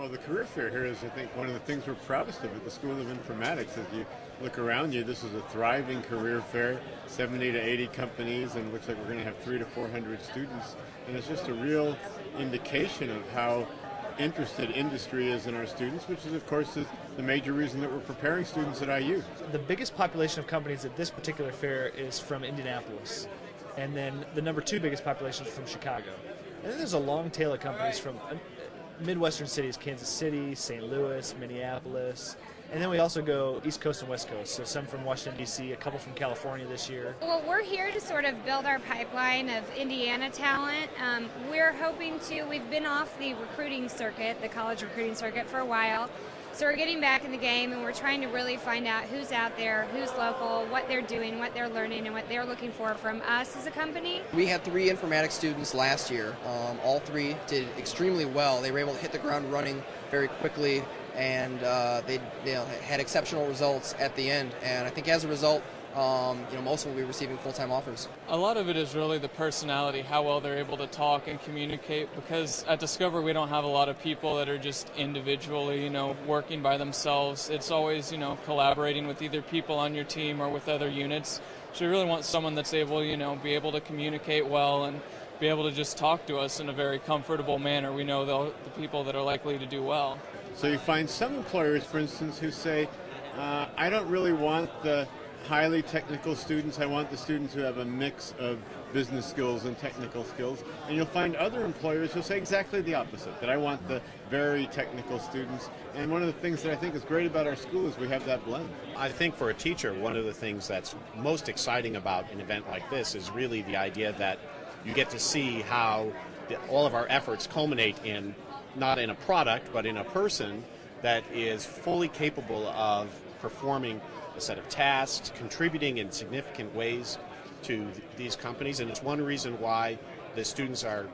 Well, the career fair here is, I think, one of the things we're proudest of at the School of Informatics. As you look around you, this is a thriving career fair, 70 to 80 companies, and it looks like we're going to have 300 to 400 students. And it's just a real indication of how interested industry is in our students, which is, of course, is the major reason that we're preparing students at IU. The biggest population of companies at this particular fair is from Indianapolis, and then the number 2 biggest population is from Chicago. And then there's a long tail of companies from Midwestern cities, Kansas City, St. Louis, Minneapolis, and then we also go East Coast and West Coast, so some from Washington, D.C., a couple from California this year. Well, we're here to sort of build our pipeline of Indiana talent. We're hoping to, we've been off the recruiting circuit, the college recruiting circuit, for a while. So we're getting back in the game, and we're trying to really find out who's out there, who's local, what they're doing, what they're learning, and what they're looking for from us as a company. We had 3 informatics students last year. All 3 did extremely well. They were able to hit the ground running very quickly, and they had exceptional results at the end. And I think as a result, most will be receiving full-time offers. A lot of it is really the personality, how well they're able to talk and communicate, because at Discover we don't have a lot of people that are just individually, working by themselves. It's always, collaborating with either people on your team or with other units. So you really want someone that's able, be able to communicate well and be able to just talk to us in a very comfortable manner. We know the people that are likely to do well. So you find some employers, for instance, who say, I don't really want the highly technical students. I want the students who have a mix of business skills and technical skills. And you'll find other employers who say exactly the opposite, that I want the very technical students. And one of the things that I think is great about our school is we have that blend. I think for a teacher, one of the things that's most exciting about an event like this is really the idea that you get to see how all of our efforts culminate in, not in a product, but in a person that is fully capable of performing a set of tasks, contributing in significant ways to these companies. And it's one reason why the students are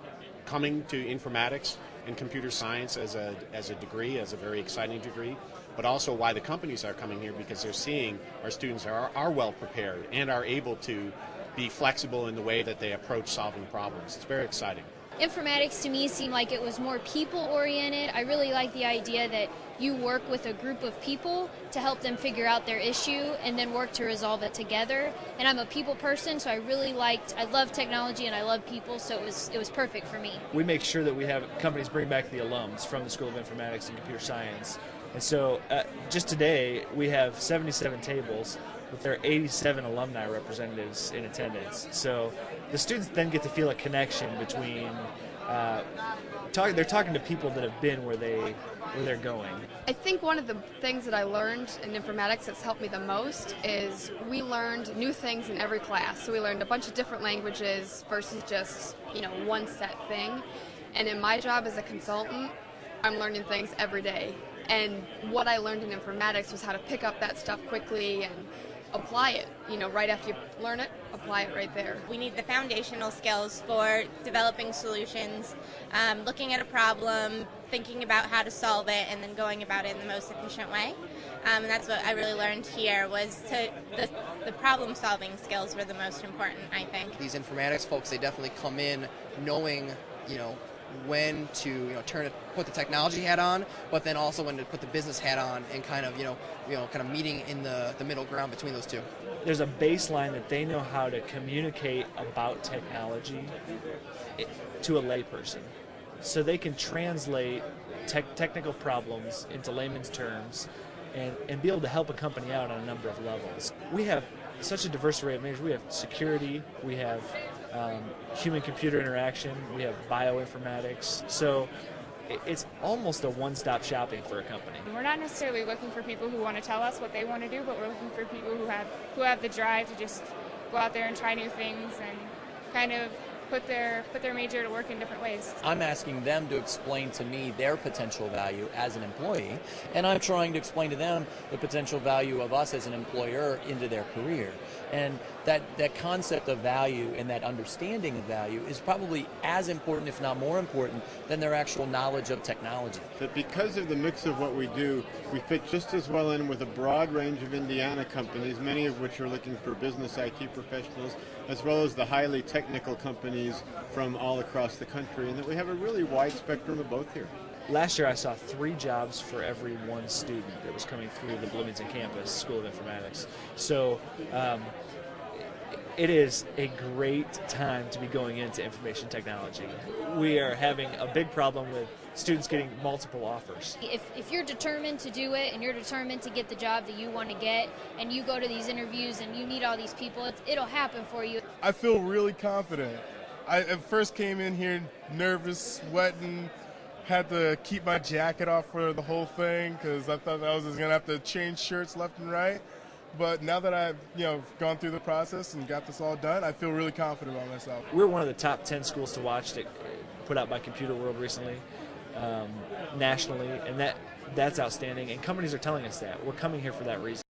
coming to informatics and computer science as a degree, as a very exciting degree, but also why the companies are coming here, because they're seeing our students are well prepared and are able to be flexible in the way that they approach solving problems. It's very exciting. Informatics to me seemed like it was more people-oriented. I really like the idea that you work with a group of people to help them figure out their issue and then work to resolve it together. And I'm a people person, so I love technology and I love people, so it was perfect for me. We make sure that we have companies bring back the alums from the School of Informatics and Computer Science. And so just today, we have 77 tables, but there are 87 alumni representatives in attendance. So the students then get to feel a connection between they're talking to people that have been where they're going. I think one of the things that I learned in informatics that's helped me the most is we learned new things in every class. So we learned a bunch of different languages versus just one set thing. And in my job as a consultant, I'm learning things every day. And what I learned in informatics was how to pick up that stuff quickly and apply it, right after you learn it, apply it right there. We need the foundational skills for developing solutions, looking at a problem, thinking about how to solve it, and then going about it in the most efficient way. And that's what I really learned here, was the problem-solving skills were the most important, I think. These informatics folks, they definitely come in knowing, when to put the technology hat on, but then also when to put the business hat on, and kind of meeting in the middle ground between those two. There's a baseline that they know how to communicate about technology to a layperson, so they can translate technical problems into layman's terms and be able to help a company out on a number of levels. We have such a diverse array of majors. We have security, we have human-computer interaction, we have bioinformatics. So it's almost a one-stop shopping for a company. We're not necessarily looking for people who want to tell us what they want to do, but we're looking for people who have the drive to just go out there and try new things and kind of put their major to work in different ways. I'm asking them to explain to me their potential value as an employee, and I'm trying to explain to them the potential value of us as an employer into their career. And that concept of value and that understanding of value is probably as important, if not more important, than their actual knowledge of technology. That because of the mix of what we do, we fit just as well in with a broad range of Indiana companies, many of which are looking for business IT professionals, as well as the highly technical companies from all across the country, and that we have a really wide spectrum of both here. last year I saw 3 jobs for every 1 student that was coming through the Bloomington campus School of Informatics. So it is a great time to be going into information technology. We are having a big problem with students getting multiple offers. If you're determined to do it and you're determined to get the job that you want to get, and you go to these interviews and you meet all these people, it'll happen for you. I feel really confident. I at first came in here nervous, sweating, had to keep my jacket off for the whole thing because I thought I was just going to have to change shirts left and right. But now that I've gone through the process and got this all done, I feel really confident about myself. We're one of the top 10 schools to watch that put out by Computer World recently, nationally, and that's outstanding. And companies are telling us that. We're coming here for that reason.